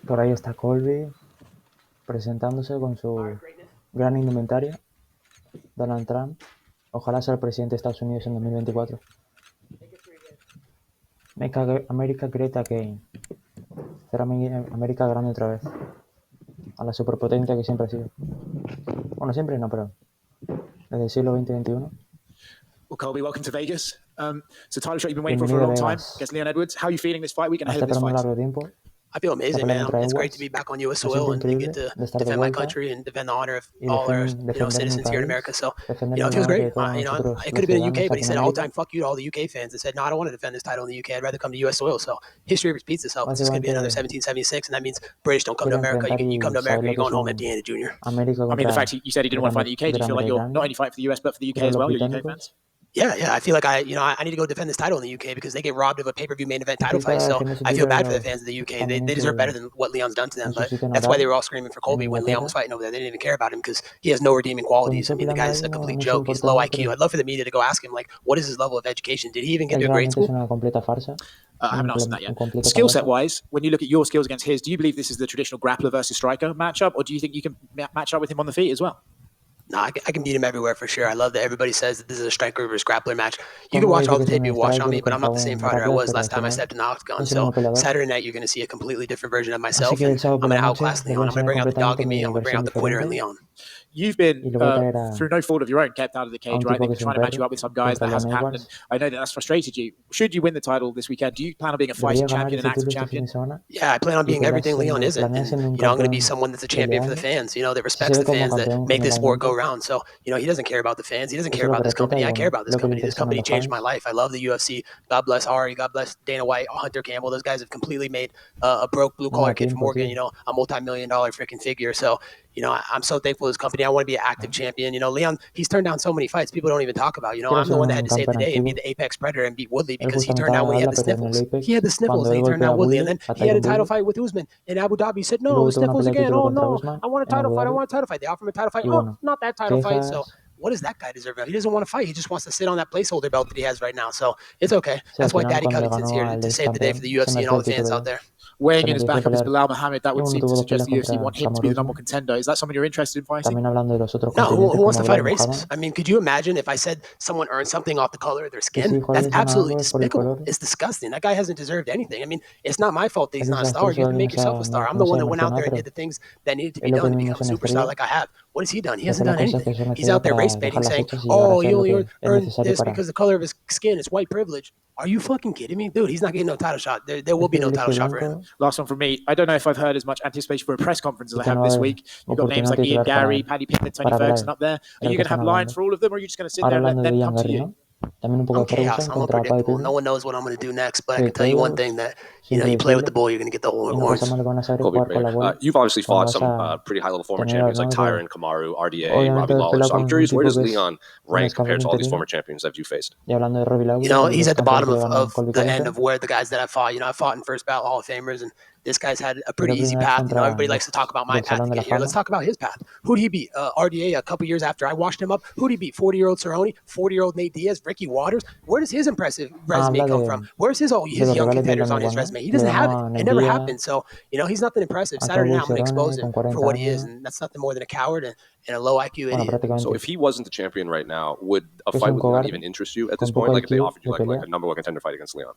Por ahí está Colby presentándose con su gran indumentaria. Donald Trump. Ojalá sea el presidente de Estados Unidos en 2024. Make America Great Again. Hacer América grande otra vez. A la superpotencia que siempre ha sido. Bueno, siempre no, pero desde el siglo XX-XXI. Well, Colby, welcome to Vegas. So title shot you've been waiting for a long time against Leon Edwards. How are you feeling this fight week and ahead of this fight? I feel amazing, man. It's great to be back on U.S. soil and to get to defend my country and defend the honor of all our citizens here in America. So, it feels great. It could have been in the UK, but he said all the time, fuck you to all the UK fans. I said, no, I don't want to defend this title in the UK. I'd rather come to U.S. soil. So, history repeats itself. It's just going to be another 1776, and that means British don't come to America. You come to America, you're going home empty-handed, Junior. I mean, the fact you said he didn't want to fight the UK, do you feel like you're not only fighting for the US, but for the UK as well? You're UK fans? Yeah. I feel like I need to go defend this title in the UK because they get robbed of a pay-per-view main event title fight. So I feel bad for the fans of the UK. They deserve better than what Leon's done to them. But that's why they were all screaming for Colby when Leon was fighting over there. They didn't even care about him because he has no redeeming qualities. I mean, the guy's a complete joke. He's low IQ. I'd love for the media to go ask him, like, what is his level of education? Did he even get to a grade school? I haven't asked him that yet. Skill set wise, when you look at your skills against his, do you believe this is the traditional grappler versus striker matchup, or do you think you can match up with him on the feet as well? No, I can beat him everywhere for sure. I love that everybody says that this is a striker versus grappler match. You can watch all the tape you watch on me, but I'm not the same fighter I was last time I stepped in the octagon. So Saturday night, you're going to see a completely different version of myself. And I'm going to outclass Leon. I'm going to bring out the dog in me. I'm going to bring out the winner in Leon. You've been, through no fault of your own, kept out of the cage, right? They've been trying to match you up with some guys that hasn't happened. And I know that's frustrated you. Should you win the title this weekend, do you plan on being a fighting champion, an active champion? Yeah, I plan on being everything Leon isn't. And, I'm going to be someone that's a champion for the fans, that respects the fans, that make this sport go round. So, he doesn't care about the fans. He doesn't care about this company. I care about this company. This company changed my life. I love the UFC. God bless Ari. God bless Dana White, Hunter Campbell. Those guys have completely made a broke blue-collar kid from Oregon, a multi-million-dollar freaking figure. So, I'm so thankful for this company. I want to be an active champion. Leon, he's turned down so many fights people don't even talk about. I'm the one that had to save the day and be the apex predator and beat Woodley because he turned down when he had the sniffles. He had the sniffles and he turned down Woodley. And then he had a title fight with Usman in Abu Dhabi. He said, no, sniffles again. Oh, no, I want a title fight. They offer him a title fight. Oh, not that title fight. So what does that guy deserve? He doesn't want to fight. He just wants to sit on that placeholder belt that he has right now. So it's okay. That's why Daddy Covington's here to save the day for the UFC and all the fans out there. Weighing in his backup is Bilal Muhammad. That would seem to suggest the UFC want him to be the number one contender. Is that someone you're interested in fighting? No, who wants to fight a racist? I mean, could you imagine if I said someone earned something off the color of their skin? That's absolutely despicable. It's disgusting. That guy hasn't deserved anything. I mean, it's not my fault that he's not a star. You have to make yourself a star. I'm the one that went out there and did the things that needed to be done to become a superstar like I have. What has he done? He hasn't done anything. He's out there race baiting, saying, oh, he only earned this because the color of his skin is white privilege. Are you fucking kidding me? Dude, he's not getting no title shot. There will be no title shot for him. Last one from me. I don't know if I've heard as much anticipation for a press conference as I have this week. You've got names like Ian Gary, Paddy Pittman, Tony Ferguson up there. Are you going to have lines for all of them, or are you just going to sit there and let them come to you? I'm chaos. I'm unpredictable. No one knows what I'm going to do next, but I can tell you one thing that, you play with the bull, you're going to get the horns. Colby, you've obviously fought some pretty high-level former champions like Tyron, Kamaru, RDA, Robbie Lawler. So I'm curious, where does Leon rank compared to all these former champions that you faced? He's at the bottom of the end of where the guys that I fought. I fought in first ballot Hall of Famers, and this guy's had a pretty easy path. Everybody likes to talk about my path to get here. Let's talk about his path. Who'd he beat? RDA a couple years after I washed him up. Who'd he beat? 40-year-old Cerrone, 40-year-old Nate Diaz, Ricky Waters. Where does his impressive resume come from? Where's his young competitors on his resume? He doesn't have it. It never happened. So, he's nothing impressive. Saturday night, I'm going to expose him for what he is, and that's nothing more than a coward and a low IQ idiot. So if he wasn't the champion right now, would a fight with Leon even interest you at this point? Like if they offered you like a number one contender fight against Leon?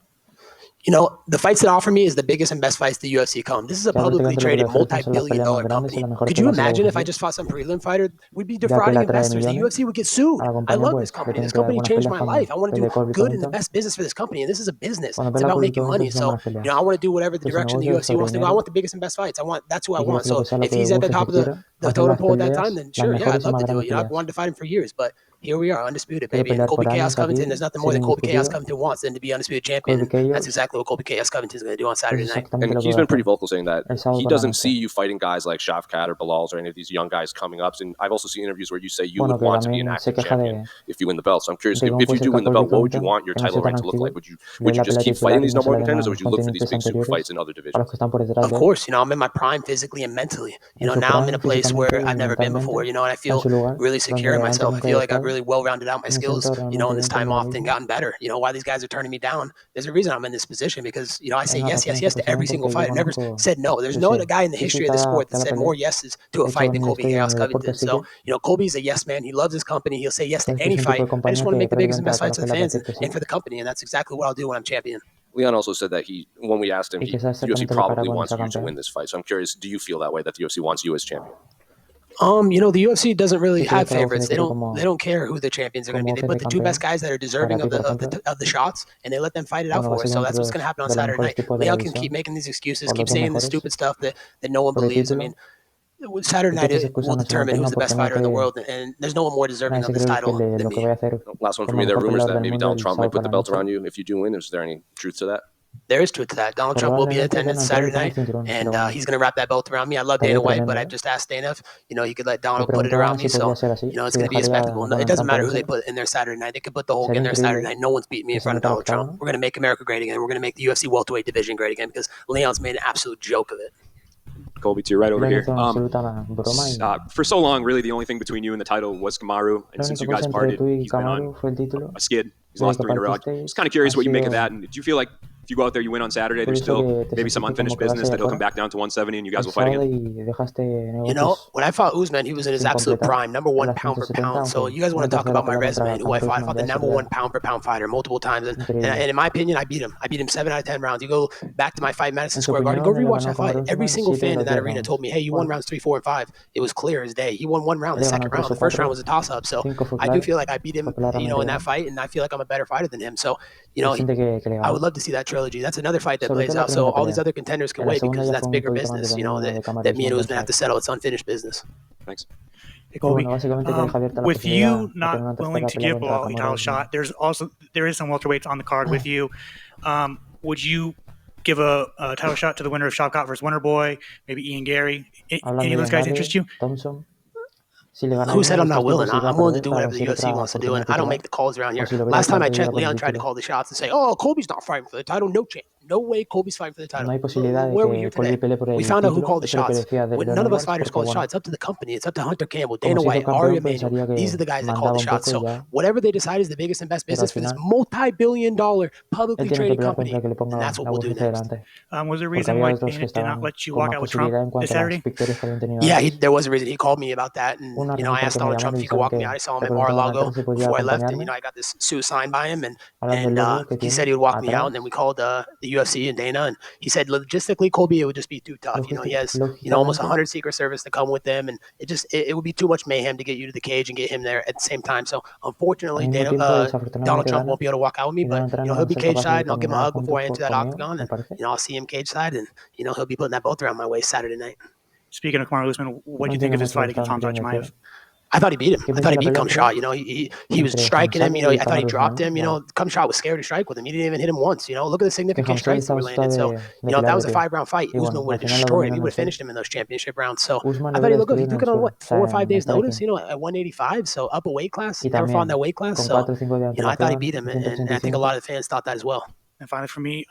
The fights that offer me is the biggest and best fights the UFC come. This is a publicly traded multi-billion-dollar company. Could you imagine if I just fought some prelim fighter? We'd be defrauding investors. The UFC would get sued. I love this company. This company changed my life. I want to do good in the best business for this company, and this is a business. It's about making money. So, I want to do whatever the direction the UFC wants to go. I want the biggest and best fights. That's who I want. So if he's at the top of the totem pole at that time, then sure, yeah, I'd love to do it. I've wanted to fight him for years, but here we are, undisputed, baby. And Colby Chaos Covington, there's nothing more than Colby Chaos Covington wants than to be undisputed champion. That's exactly what Colby Chaos Covington is going to do on Saturday night. And he's been pretty vocal saying that he doesn't see you fighting guys like Shavkat or Bilal's or any of these young guys coming up. And I've also seen interviews where you say you would want to be an active champion if you win the belt. So I'm curious, if you do win the belt, what would you want your title reign to look like? Would you just keep fighting these number one contenders, or would you look for these big super fights in other divisions? Of course, I'm in my prime physically and mentally. Now I'm in a place where I've never been before, and I feel really secure in myself. I feel like I've really really well rounded out my skills, you know, in this time off and gotten better. You know, why these guys are turning me down. There's a reason I'm in this position because, you know, I say yes to every single fight. I've never said no. There's no other guy in the history of the sport that said more yeses to a fight than Colby Covington. So, you know, Colby's a yes man. He loves his company. He'll say yes to any fight. I just want to make the biggest and best fights for the fans and for the company. And that's exactly what I'll do when I'm champion. Leon also said that when we asked him, UFC probably wants you to win this fight. So I'm curious, do you feel that way, that the UFC wants you as champion? You know, the UFC doesn't really have favorites. They don't care who the champions are going to be. They put the two best guys that are deserving of the shots, and they let them fight it out for us. So that's what's going to happen on Saturday night. Leon can keep making these excuses, keep saying the stupid stuff that no one believes. I mean, Saturday night will determine who's the best fighter in the world, and there's no one more deserving of this title than me. Last one for me. There are rumors that maybe Donald Trump might put the belt around you if you do win. Is there any truth to that? There is truth to that. Donald Trump will be in attendance Saturday night, and he's going to wrap that belt around me. I love Dana White, but I just asked Dana if, you know, he could let Donald put it around me. So, you know, it's going to be a spectacle. It doesn't matter who they put in there Saturday night. They could put the Hulk in there Saturday night. No one's beating me in front of Donald Trump. We're going to make America great again. We're going to make the UFC welterweight division great again because Leon's made an absolute joke of it. Colby, to your right over here. For so long, really, the only thing between you and the title was Kamaru. And since you guys parted, he's been on a skid. He's lost 3 in a row. Just kind of curious what you make of that. And do you feel like if you go out there, you win on Saturday, there's still maybe some unfinished business that he'll come back down to 170 and you guys will fight again? You know, when I fought Usman, he was in his absolute prime, #1 pound for pound. So you guys want to talk about my resume and who I fought? I fought the #1 pound for pound fighter multiple times. And in my opinion, I beat him. I beat him 7 out of 10 rounds. You go back to my fight, Madison Square Garden, go rewatch that fight. Every single fan in that arena told me, hey, you won rounds 3, 4, and 5. It was clear as day. He won 1 round, the second round. The first round was a toss-up. So I do feel like I beat him, you know, in that fight, and I feel like I'm a better fighter than him. So, you know, I would love to see that trilogy. That's another fight that plays out. So all these other contenders can wait because that's bigger business, you know, that me and Usman have to settle. It's unfinished business. Thanks. Hey, Colby, with you not willing to give Bilal a title shot, there is some welterweights on the card with you. Would you give a title shot to the winner of Shavkat versus Wonderboy, maybe Ian Gary? Any of those guys interest you? Who said I'm not willing? I'm willing to do whatever the UFC wants to do, and I don't make the calls around here. Last time I checked, Leon tried to call the shots and say, oh, Colby's not fighting for the title. No chance. No way Colby's fighting for the title. Where were we here today? We found out who called the shots. None of us fighters call the shots. It's up to the company. It's up to Hunter Campbell, Dana White, Ari Emanuel. These are the guys that call the shots. So whatever they decide is the biggest and best business for this multi-billion-dollar publicly traded company, and that's what we'll do next. Was there a reason why Dana did not let you walk out with Trump this Saturday? Yeah, there was a reason. He called me about that, and you know, I asked Donald Trump if he could walk me out. I saw him at Mar-a-Lago before I left, and you know, I got this suit signed by him, and he said he would walk me out, and then we called the UFC and Dana, and he said logistically, Colby, it would just be too tough. You know, he has, you know, almost 100 Secret Service to come with them, and it would be too much mayhem to get you to the cage and get him there at the same time. So unfortunately, Donald Trump won't be able to walk out with me, but you know, he'll be cage side, and I'll give him a hug before I enter that octagon, and you know, I'll see him cage side, and you know, he'll be putting that belt around my waist Saturday night. Speaking of Kamaru Usman, what do you think of his fight against Hamza Chimaev? I thought he beat him. I thought he beat Kamshot. You know, he was striking him. You know, I thought he dropped him. You know, Kamshot was scared to strike with him. He didn't even hit him once. You know, look at the significant strikes that were landed. So, you know, if that was a 5-round fight, Usman would have destroyed him. He would have finished him in those championship rounds. So I thought he looked good. He took it on, what, 4 or 5 days notice, you know, at 185. So up a weight class. He never fought in that weight class. So, you know, I thought he beat him. And I think a lot of the fans thought that as well. And finally for me,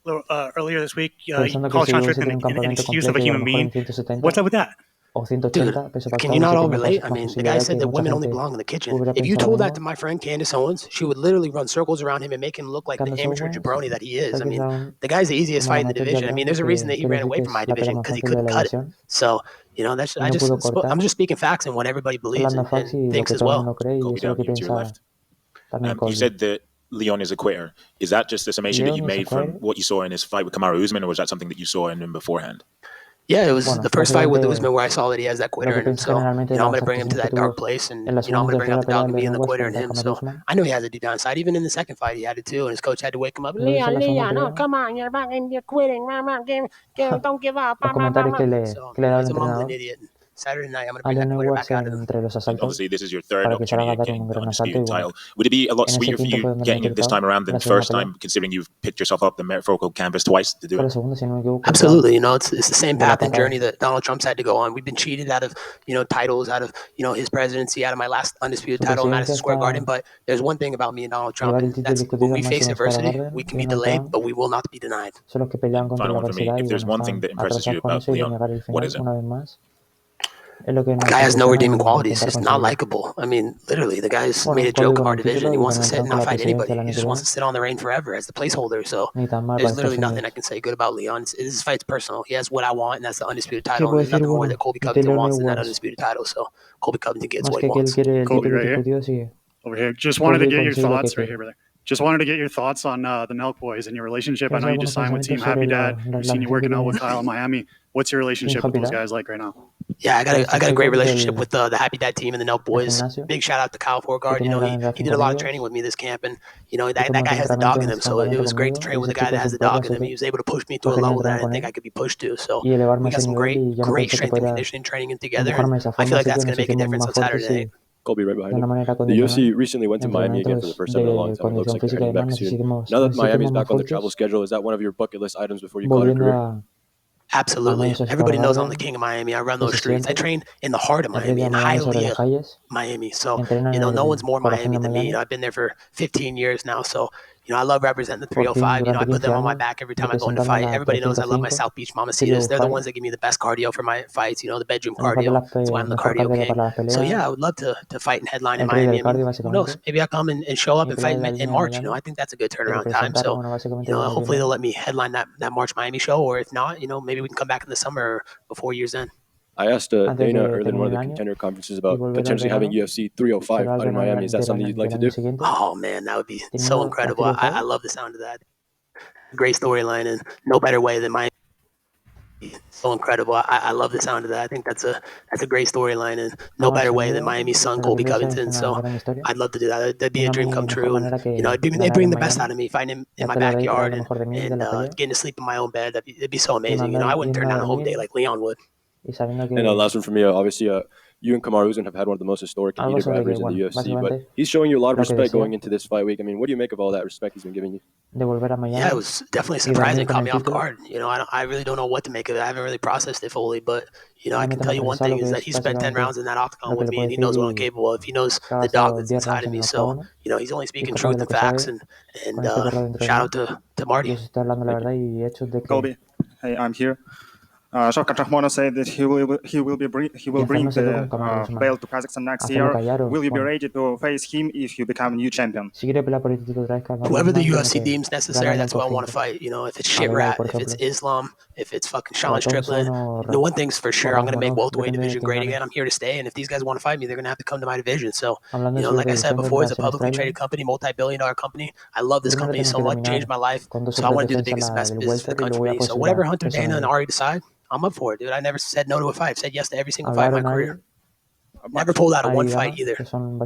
earlier this week, you called Sean Strickland an excuse of a human being. What's up with that? Dude, can you not all relate? I mean, the guy said that women only belong in the kitchen. If you told that to my friend Candace Owens, she would literally run circles around him and make him look like the amateur jabroni that he is. I mean, the guy's the easiest fight in the division. I mean, there's a reason that he ran away from my division because he couldn't cut it. So, you know, I'm just speaking facts and what everybody believes and thinks as well. You said that Leon is a quitter. Is that just the summation that you made from what you saw in his fight with Kamaru Usman, or was that something that you saw in him beforehand? Yeah, it was the first fight with Usman where I saw that he has that quitter in him. So, you know, I'm going to bring him to that dark place, and, you know, I'm going to bring out the dog and be in the quitter in him. So, I know he has a deep downside. Even in the second fight, he had it too, and his coach had to wake him up. Leon, oh, come on, you're quitting. Don't give up. So, he's a mumbling idiot. Saturday night, I'm going to bring that quitter back out of him. Obviously, this is your third opportunity to gain the undisputed title. Would it be a lot sweeter for you getting it this time around than the first time, considering you've picked yourself up the metaphorical canvas twice to do it? Absolutely. You know, it's the same path and journey that Donald Trump's had to go on. We've been cheated out of, you know, titles, out of, you know, his presidency, out of my last undisputed title in Madison Square Garden. But there's one thing about me and Donald Trump, and that's when we face adversity, we can be delayed, but we will not be denied. Final one for me. If there's one thing that impresses you about Leon, what is it? The guy has no redeeming qualities. He's not likable. I mean, literally, the guy's made a joke of our division. He wants to sit and not fight anybody. He just wants to sit on the reign forever as the placeholder. So there's literally nothing I can say good about Leon. This fight's personal. He has what I want, and that's the undisputed title. And there's nothing more that Colby Covington wants than that undisputed title. So Colby Covington gets what he wants. Colby right here. Over here. Just wanted to get your thoughts right here, brother. Just wanted to get your thoughts on the Nelk boys and your relationship. I know you just signed with Team Happy Dad. We've seen you working out with Kyle in Miami. What's your relationship with those guys like right now? Yeah, I got a great relationship with the Happy Dad team and the Nelk boys. Big shout out to Kyle Forgard. You know, he did a lot of training with me this camp, and you know that guy has the dog in him. So it was great to train with a guy that has the dog in him. He was able to push me to a level that I didn't think I could be pushed to. So we got some great strength and conditioning training together. And I feel like that's going to make a difference on Saturday night. Colby right behind him. The UFC recently went to Miami again for the first time in a long time. It looks like they're heading back soon. Now that Miami's back on the travel schedule, is that one of your bucket list items before you call it a career? Absolutely. Everybody knows I'm the king of Miami. I run those streets. I train in the heart of Miami, in Hialeah, Miami. So, you know, no one's more Miami than me. You know, I've been there for 15 years now. So, you know, I love representing the 305. You know, I put them on my back every time I go into fight. Everybody knows I love my South Beach Mamacitas. They're the ones that give me the best cardio for my fights, you know, the bedroom cardio. That's why I'm the cardio king. So, yeah, I would love to fight and headline in Miami. I mean, who knows? Maybe I'll come and show up and fight in March. You know, I think that's a good turnaround time. So, you know, hopefully they'll let me headline that March Miami show. Or if not, you know, maybe we can come back in the summer or before year's end. I asked Dana earlier in one of the contender conferences about potentially having UFC 305 out in Miami. Is that something you'd like to do? Oh, man, that would be so incredible. I love the sound of that. Great storyline, and no better way than Miami. So incredible. I love the sound of that. I think that's a great storyline, and no better way than Miami's son, Colby Covington. So I'd love to do that. That'd be a dream come true. And, you know, it'd bring the best out of me, fighting him in my backyard and getting to sleep in my own bed. It'd be so amazing. You know, I wouldn't turn down a home day like Leon would. And last one for me, obviously, you and Kamaru Usman have had one of the most historic and heated rivalries in the UFC, but he's showing you a lot of respect going into this fight week. I mean, what do you make of all that respect he's been giving you? Yeah, it was definitely surprising. Caught me off guard. You know, I really don't know what to make of it. I haven't really processed it fully, but you know, I can tell you one thing is that he spent 10 rounds in that octagon with me, and he knows what I'm capable of. He knows the dog that's inside of me. So, you know, he's only speaking truth and facts. And shout out to Marty. Colby, hey, I'm here. Shavkat Rakhmonov said that he will bring the belt to Kazakhstan next year. Will you be ready to face him if you become a new champion? Whoever the UFC deems necessary, that's who I want to fight. You know, if it's shit rat, if it's Islam, if it's fucking Sean Strickland, the one thing's for sure, I'm going to make welterweight division great again. I'm here to stay, and if these guys want to fight me, they're going to have to come to my division. So, you know, like I said before, it's a publicly traded company, multi-billion-dollar company. I love this company so much, changed my life. So I want to do the biggest and best business for the country. So whatever Hunter, Dana, and Ari decide, I'm up for it, dude. I never said no to a fight. I've said yes to every single fight in my career. Never pulled out of one fight either.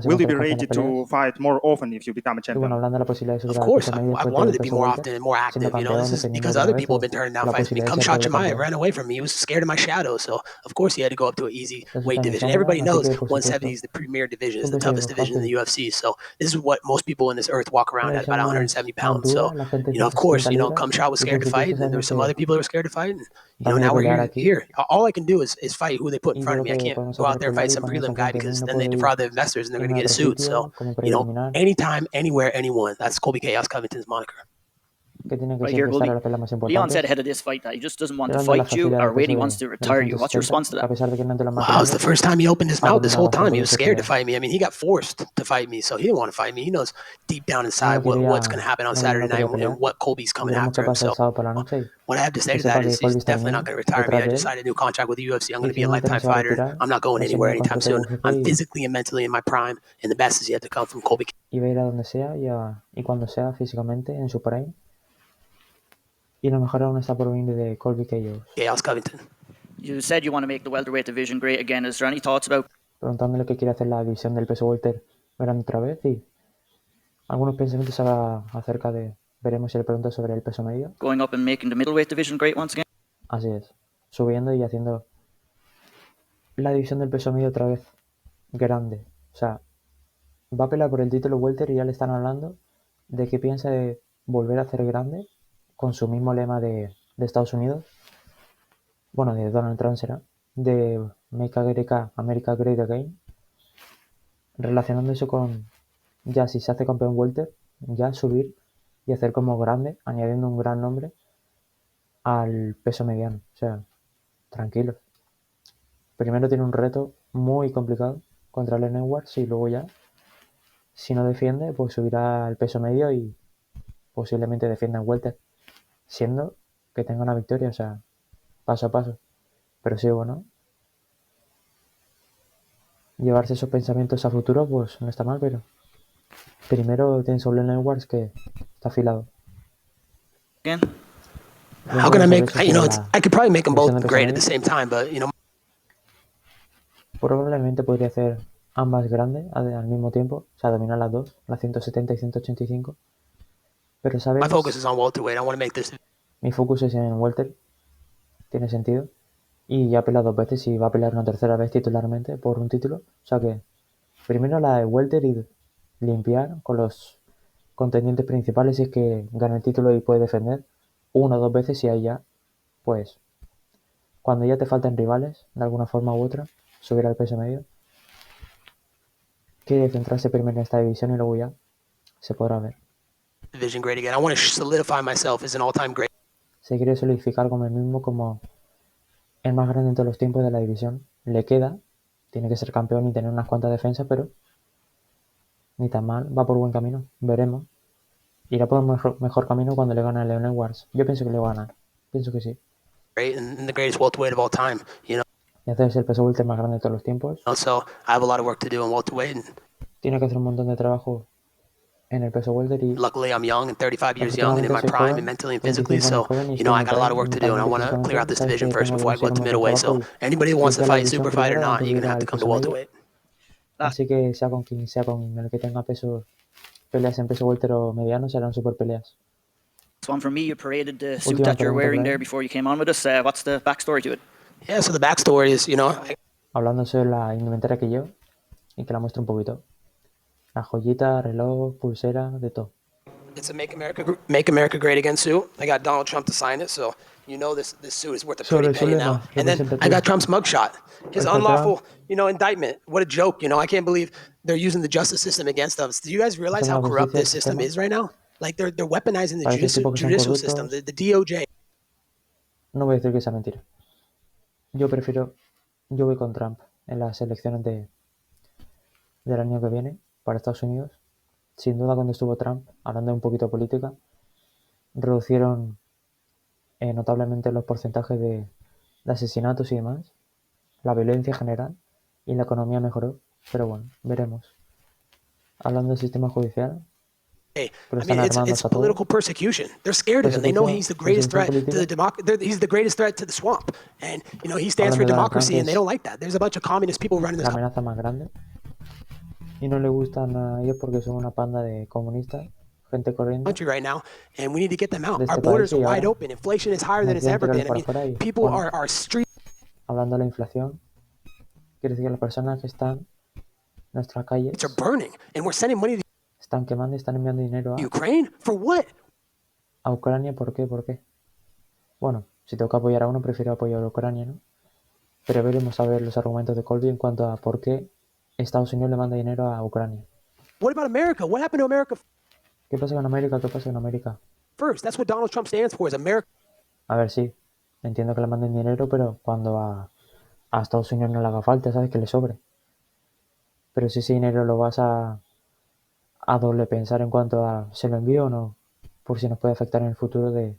Will you be ready to fight more often if you become a champion? Of course. I wanted to be more often and more active. You know, this is because other people have been turning down fights with me. Kamshad Chimaev ran away from me. He was scared of my shadow. So, of course, he had to go up to an easy weight division. Everybody knows 170 is the premier division. It's the toughest division in the UFC. So, this is what most people in this earth walk around at, about 170 pounds. So, you know, of course, you know, Kamshad was scared to fight. And there were some other people that were scared to fight. And, you know, now we're here. All I can do is fight who they put in front of me. I can't go out there and fight some prelim guy because then they defraud the investors and they're going to get a suit. So, you know, anytime, anywhere, anyone. That's Colby Chaos Covington's moniker. Right here, Colby. Leon said ahead of this fight that he just doesn't want to fight you or really wants to retire you. What's your response to that? Wow, it's the first time he opened his mouth this whole time. He was scared to fight me. I mean, he got forced to fight me, so he didn't want to fight me. He knows deep down inside what's going to happen on Saturday night and what Colby's coming after him. So what I have to say to that is he's definitely not going to retire me. I just signed a new contract with the UFC. I'm going to be a lifetime fighter. I'm not going anywhere anytime soon. I'm physically and mentally in my prime, and the best is yet to come from Colby. Y va a ir a donde sea y cuando sea físicamente en su prime. Y lo mejor aún está por venir de Colby Chaos Covington. You said you want to make the welterweight division great again. Is there any thoughts about preguntándole que quiere hacer la división del peso welter grande otra vez y algunos pensamientos acerca de veremos si le pregunto sobre el peso medio. Going up and making the middleweight division great once again? Así es, subiendo y haciendo la división del peso medio otra vez grande. O sea, va a pelear por el título welter y ya le están hablando de que piensa de volver a hacer grande con su mismo lema de Estados Unidos, bueno, de Donald Trump será, de Make America Great Again, relacionando eso con ya si se hace campeón welter, ya subir y hacer como grande, añadiendo un gran nombre al peso mediano. O sea, tranquilos. primero tiene un reto muy complicado contra Leon Edwards y luego ya, si no defiende, pues subirá al peso medio y posiblemente defienda en welter, siendo que tenga una victoria, o sea, paso a paso. Pero sí, bueno, llevarse esos pensamientos a futuro, pues no está mal, pero primero tienes a Leon Edwards que está afilado. How can I make, I could probably make them both great at the same time, but, Probablemente podría hacer ambas grandes al mismo tiempo, o sea, dominar las dos, las 170 y 185. Pero, ¿sabes? My focus is on welterweight. I want to make this. Mi focus es en welter, tiene sentido. Y ya ha peleado 2 veces y va a pelear una tercera vez titularmente por un título. O sea que, primero la de welter y limpiar con los contendientes principales si es que gana el título y puede defender 1 o 2 veces y ahí ya, pues, cuando ya te faltan rivales, de alguna forma u otra, subir al peso medio. Quiere centrarse primero en esta división y luego ya se podrá ver. Division great again. I want to solidify myself as an all-time great. Se quiere solidificar como el mismo, como el más grande en todos los tiempos de la división. Le queda, tiene que ser campeón y tener unas cuantas defensas, pero ni tan mal, va por buen camino, veremos. Irá por un mejor camino cuando le gane a Leon Edwards. Yo pienso que le va a ganar, pienso que sí. Great and the greatest welterweight of all time, Y entonces el peso welter más grande de todos los tiempos. So I have a lot of work to do in welterweight. Tiene que hacer un montón de trabajo en el peso welter y luckily I'm young and 35 years young and in my prime and mentally and physically, so I got a lot of work to do and I want to clear out this division first before I go up to middleweight. So anybody who wants to fight super fight or not, you're gonna have to come to welterweight. Así que sea con quien sea, con el que tenga peleas en peso welter o mediano, serán super peleas. So one for me, you paraded the suit that you're wearing there before you came on with us. What's the backstory to it? Yeah, so the backstory is, hablando sobre la indumentaria que llevo y que la muestro un poquito. La joyita, reloj, pulsera, de todo. It's a Make America Great Again suit. I got Donald Trump to sign it, so this suit is worth a pretty penny now. And then I got Trump's mugshot. His unlawful, indictment. What a joke, I can't believe they're using the justice system against us. Do you guys realize how corrupt this system is right now? Like they're weaponizing the judicial system, the DOJ. No voy a decir que sea mentira. Yo voy con Trump en las elecciones del año que viene para Estados Unidos. Sin duda, cuando estuvo Trump, hablando un poquito de política, reducieron notablemente los porcentajes de asesinatos y demás, la violencia en general, y la economía mejoró. Pero bueno, veremos. Hablando del sistema judicial, it's political persecution. They're scared of him. They know he's the greatest threat to the democracy. He's the greatest threat to the swamp, and he stands for democracy, and they don't like that. There's a bunch of communist people running this. La amenaza más grande. Y no le gustan a ellos porque son una panda de comunistas, gente corriendo. Right now, and we need to get them out. Our borders are wide open. Inflation is higher than it's ever been. People are street. Hablando de la inflación, quiere decir que las personas que están en nuestras calles are burning, and we're sending money. Están quemando y están enviando dinero a Ukraine. For what? A Ucrania, ¿por qué? Bueno, si tengo que apoyar a uno, prefiero apoyar a Ucrania, ¿no? Pero veremos a ver los argumentos de Colby en cuanto a por qué Estados Unidos le manda dinero a Ucrania. What about America? What happened to America? ¿Qué pasa con América? ¿Qué pasa con América? First, that's what Donald Trump stands for, is America. A ver, sí, entiendo que le manden dinero, pero cuando a Estados Unidos no le haga falta, ¿sabes? Que le sobre. Pero si ese dinero lo vas a doble pensar en cuanto a se lo envío o no, por si nos puede afectar en el futuro de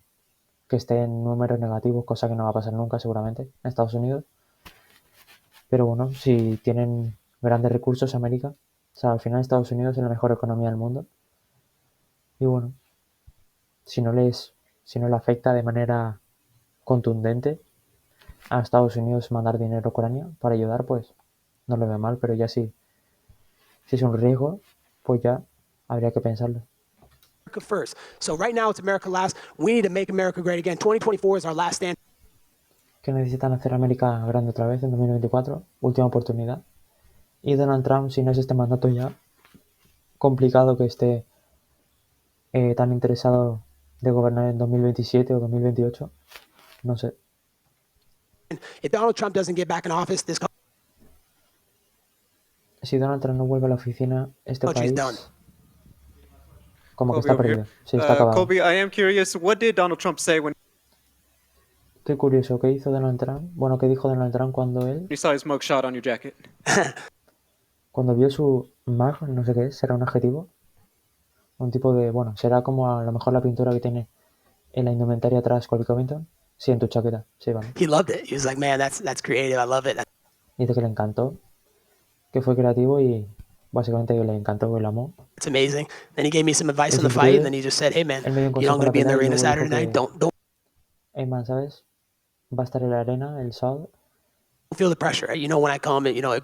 que esté en números negativos, cosa que no va a pasar nunca seguramente en Estados Unidos. Pero bueno, si tienen grandes recursos América, o sea, al final Estados Unidos es la mejor economía del mundo. Y bueno, si no le afecta de manera contundente a Estados Unidos mandar dinero a Ucrania para ayudar, pues no lo veo mal, pero ya si es un riesgo, pues ya habría que pensarlo. First. So right now it's America last. We need to make America great again. 2024 is our last stand. Que necesitan hacer América grande otra vez en 2024, última oportunidad. Y Donald Trump, si no es este mandato ya, complicado que esté tan interesado de gobernar en 2027 o 2028, no sé. If Donald Trump doesn't get back in office, si Donald Trump no vuelve a la oficina, este país como que está perdido. Sí, está acabado. Colby, I am curious, what did Donald Trump say when Qué curioso, ¿qué hizo Donald Trump? Bueno, ¿qué dijo Donald Trump cuando él? You saw his mug shot on your jacket. Cuando vio su mag, no sé qué es, será un adjetivo. Un tipo de, bueno, será como a lo mejor la pintura que tiene en la indumentaria atrás Colby Covington. Sí, en tu chaqueta, sí, vale. He loved it. He was like, man, that's creative. I love it. Dice que le encantó, que fue creativo y básicamente le encantó, que lo amó. It's amazing. Then he gave me some advice on the fight, and then he just said, hey man, you know, I'm going to be in the arena Saturday night. Don't hey man, ¿sabes? Va a estar en la arena el sábado. feel the pressure. You know, when I come, you know,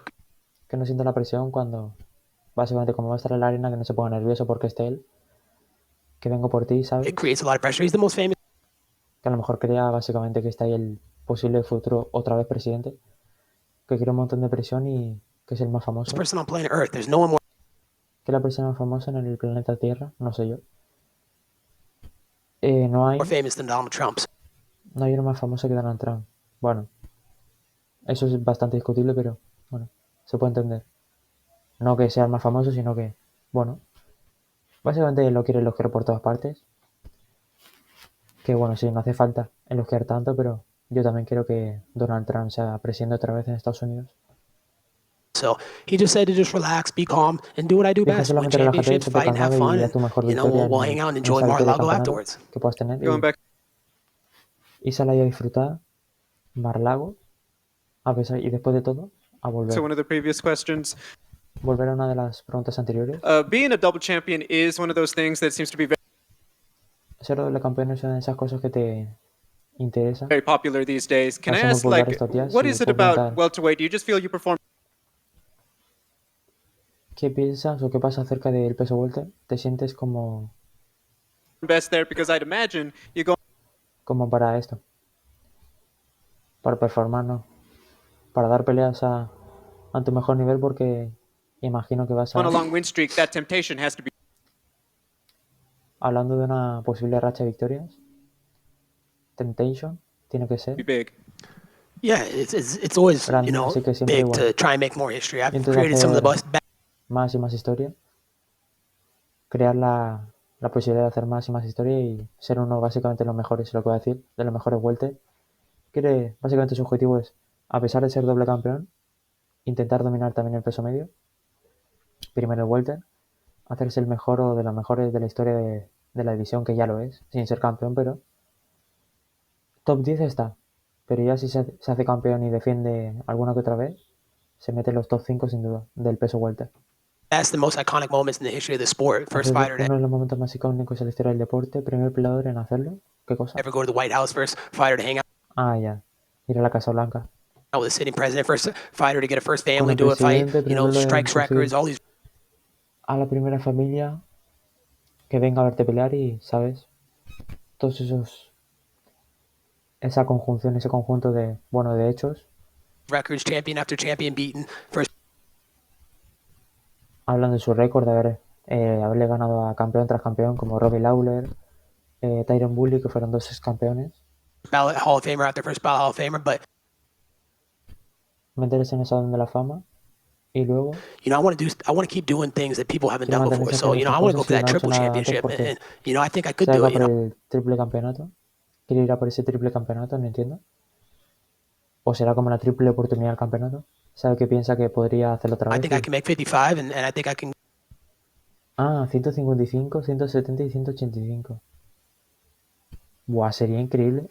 que no sienta la presión cuando, básicamente, como va a estar en la arena, que no se ponga nervioso porque esté él. Que vengo por ti, ¿sabes? It creates a lot of pressure. He's the most famous. Que a lo mejor crea básicamente que está ahí el posible futuro otra vez presidente. Que crea un montón de presión y que es el más famoso. Person on planet Earth. There's no one more. Que la persona más famosa en el planeta Tierra, no sé yo. No hay. More famous than Donald Trump. No hay uno más famoso que Donald Trump. Bueno, eso es bastante discutible, pero bueno, se puede entender. No que sea el más famoso, sino que, bueno, básicamente lo quiere elogiar por todas partes. Que bueno, sí, no hace falta elogiar tanto, pero yo también quiero que Donald Trump sea presidente otra vez en Estados Unidos. So he just said to just relax, be calm, and do what I do best. Win championships, fight, and have fun. And, you know, we'll hang out and enjoy Mar-a-Lago afterwards. Que puedas tener. Y sale ahí a disfrutar Mar-a-Lago, a pesar, y después de todo, a volver. So one of the previous questions. Volver a una de las preguntas anteriores. Being a double champion is one of those things that seems to be ser doble campeón es una de esas cosas que te interesan. Very popular these days. Can I ask, like, what is it about welterweight? Do you just feel you perform? ¿Qué piensas o qué pasa acerca del peso welter? ¿Te sientes como best there because I'd imagine you go como para esto? Para performar, ¿no? Para dar peleas a tu mejor nivel, porque imagino que vas a on a long win streak. That temptation has to be. Hablando de una posible racha de victorias, temptation tiene que ser. Big. Yeah, it's always, you know, big to try and make more history. I've created some of the best. Más y más historia. Crear la posibilidad de hacer más y más historia y ser uno básicamente de los mejores, lo que voy a decir, de los mejores welter. Quiere, básicamente su objetivo es, a pesar de ser doble campeón, intentar dominar también el peso medio. Primero el welter, hacerse el mejor o de los mejores de la historia de la división, que ya lo es, sin ser campeón, pero top 10 está. Pero ya si se hace campeón y defiende alguna que otra vez, se mete en los top 5 sin duda, del peso welter. That's the most iconic moments in the history of the sport. First fighter uno de los momentos más icónicos en la historia del deporte, primer peleador en hacerlo. ¿Qué cosa? Ever go to the White House, first fighter to hang out. Ah, ya. Ir a la Casa Blanca. With the sitting president, first fighter to get a first family to a fight, you know, strikes records, all these. A la primera familia que venga a verte pelear y, ¿sabes? Todos esos... Esa conjunción, ese conjunto de, bueno, de hechos. Records, champion after champion beaten. First. Hablan de su récord de haberle ganado a campeón tras campeón, como Robbie Lawler, Tyron Woodley, que fueron dos ex campeones. Ballot Hall of Famer after first ballot Hall of Famer, but meterse en el Salón de la Fama y luego, you know, I want to keep doing things that people haven't done before. So, you know, I want to go for that triple championship, and you know, I think I could do it. You know, el triple campeonato. Quiere ir a por ese triple campeonato, no entiendo. O será como la triple oportunidad del campeonato. ¿Sabe que piensa que podría hacerlo otra vez? I think I can make 55, and I think I can. 155, 170 y 185. Buah, sería increíble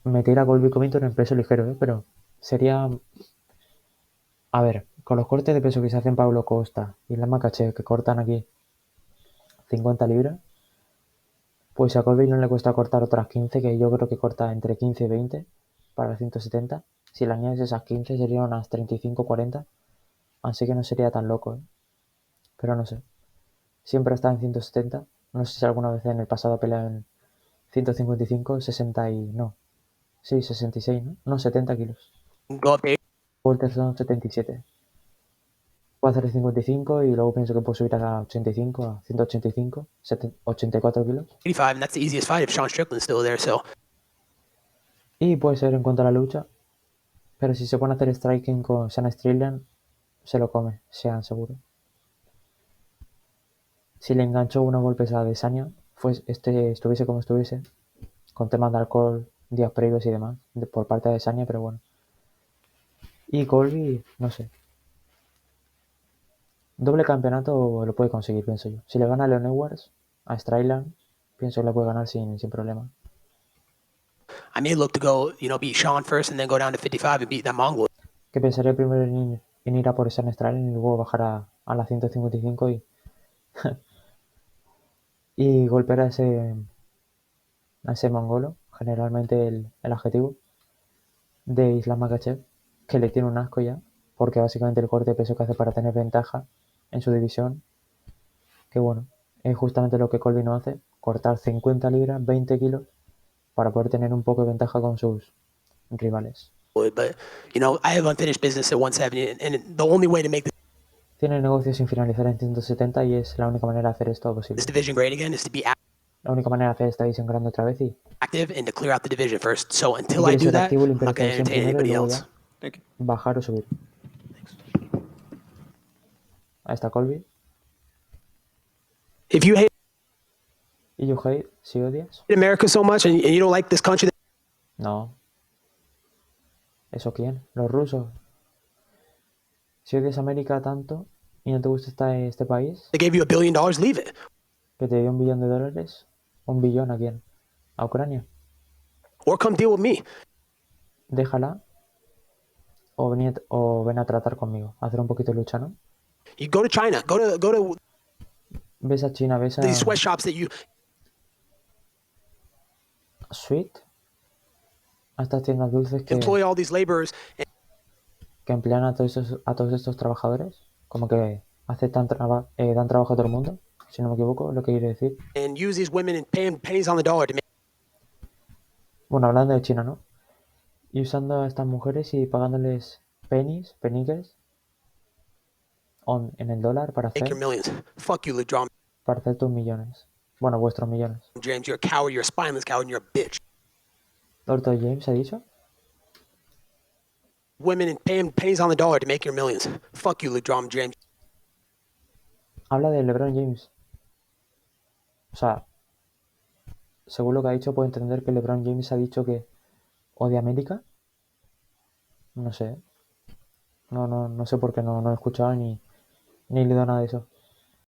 meter a Colby Covington en peso ligero, pero sería... A ver, con los cortes de peso que se hacen Pablo Costa y la Macaché, que cortan aquí 50 libras, pues a Colby no le cuesta cortar otras 15, que yo creo que corta entre 15 y 20 para 170. Si le añades esas 15 serían unas 35, 40. Así que no sería tan loco, ¿eh? Pero no sé. Siempre está en 170. No sé si alguna vez en el pasado ha peleado en 155, 60 y... No. Sí, 66, ¿no? No, 70 kilos. Walter son 77. Puedo hacer 55 y luego pienso que puedo subir a 85, a 185, 84 kilos. 85, and that's the easiest fight if Sean Strickland's still there, so. Y puede ser en cuanto a la lucha. Pero si se pone a hacer striking con Sean Strickland, se lo come, sean seguros. Si le enganchó unos golpes a Adesanya, pues estuviese como estuviese, con temas de alcohol días previos y demás, por parte de Sanya, pero bueno. Y Colby, no sé. Doble campeonato lo puede conseguir, pienso yo. Si le gana a Leon Edwards, a Strickland, pienso que le puede ganar sin problema. I may look to go, beat Sean first and then go down to 55 and beat that Mongol. Que pensaría primero en ir a por Sean Strickland y luego bajar a la 155 y golpear a ese mongolo, generalmente el adjetivo, de Islam Makhachev, que le tiene un asco ya, porque básicamente el corte de peso que hace para tener ventaja en su división, que bueno, es justamente lo que Colby no hace, cortar 50 libras, 20 kilos, para poder tener un poco de ventaja con sus rivales. But, I have unfinished business at 170, and the only way to make Tiene negocios sin finalizar en 170 y es la única manera de hacer esto posible. this division great again is to be La única manera de hacer esta división grande otra vez y active and to clear out the division first. So until I do that, I'm not going to entertain anybody else. Bajar o subir. Ahí está Colby. If you hate ¿Y you hate? ¿Si odias? America so much and you don't like this country? No. ¿Eso quién? Los rusos. Si odias América tanto y no te gusta este país, They gave you $1 billion, leave it. que te dio $1 billón, ¿1 billón a quién? ¿A Ucrania? Or come deal with me. Déjala o ven a tratar conmigo, a hacer un poquito de lucha, ¿no? You go to China, go to Ves a China, ves a these sweatshops that you Sweet, a estas tiendas dulces que employ all these laborers emplean a todos estos trabajadores, como que dan trabajo a todo el mundo, si no me equivoco, es lo que quiere decir. and use these women and pay them pennies on the dollar to make. Bueno, hablando de China, ¿no? Y usando a estas mujeres y pagándoles peniques, en el dólar para Make your millions. Fuck you, Luke Drum. Para hacer tus millones. Bueno, vuestros millones. James, you're a coward, you're a spineless coward, and you're a bitch. ¿Lord James ha dicho? Women and pay them pennies on the dollar to make your millions. Fuck you, Luke Drum, James. Habla de LeBron James. O sea, según lo que ha dicho, puedo entender que LeBron James ha dicho que odia América. No sé. No sé por qué no he escuchado ni he leído nada de eso.